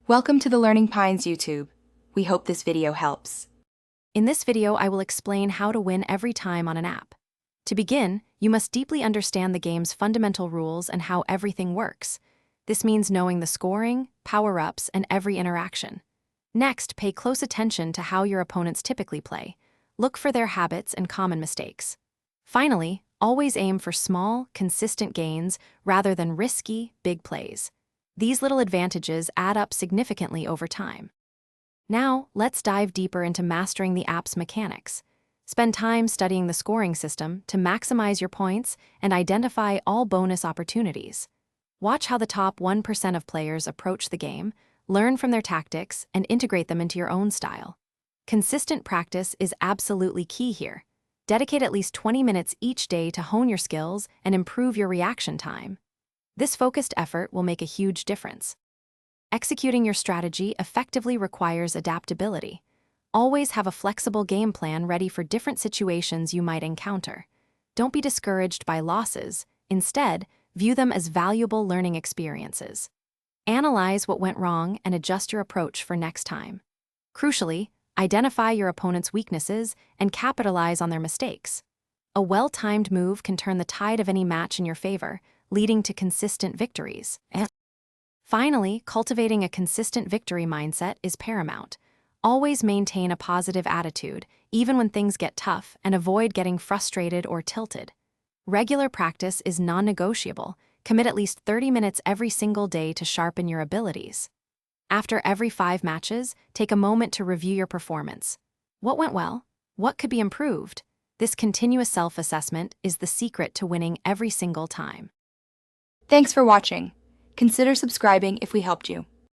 Welcome to the Learning Pines YouTube. We hope this video helps. In this video, I will explain how to win every time on an app. To begin, you must deeply understand the game's fundamental rules and how everything works. This means knowing the scoring, power-ups, and every interaction. Next, pay close attention to how your opponents typically play. Look for their habits and common mistakes. Finally, always aim for small, consistent gains rather than risky, big plays. These little advantages add up significantly over time. Now, let's dive deeper into mastering the app's mechanics. Spend time studying the scoring system to maximize your points and identify all bonus opportunities. Watch how the top 1% of players approach the game, learn from their tactics, and integrate them into your own style. Consistent practice is absolutely key here. Dedicate at least 20 minutes each day to hone your skills and improve your reaction time. This focused effort will make a huge difference. Executing your strategy effectively requires adaptability. Always have a flexible game plan ready for different situations you might encounter. Don't be discouraged by losses. Instead, view them as valuable learning experiences. Analyze what went wrong and adjust your approach for next time. Crucially, identify your opponent's weaknesses and capitalize on their mistakes. A well-timed move can turn the tide of any match in your favor, leading to consistent victories. Finally, cultivating a consistent victory mindset is paramount. Always maintain a positive attitude, even when things get tough, and avoid getting frustrated or tilted. Regular practice is non-negotiable. Commit at least 30 minutes every single day to sharpen your abilities. After every 5 matches, take a moment to review your performance. What went well? What could be improved? This continuous self-assessment is the secret to winning every single time. Thanks for watching. Consider subscribing if we helped you.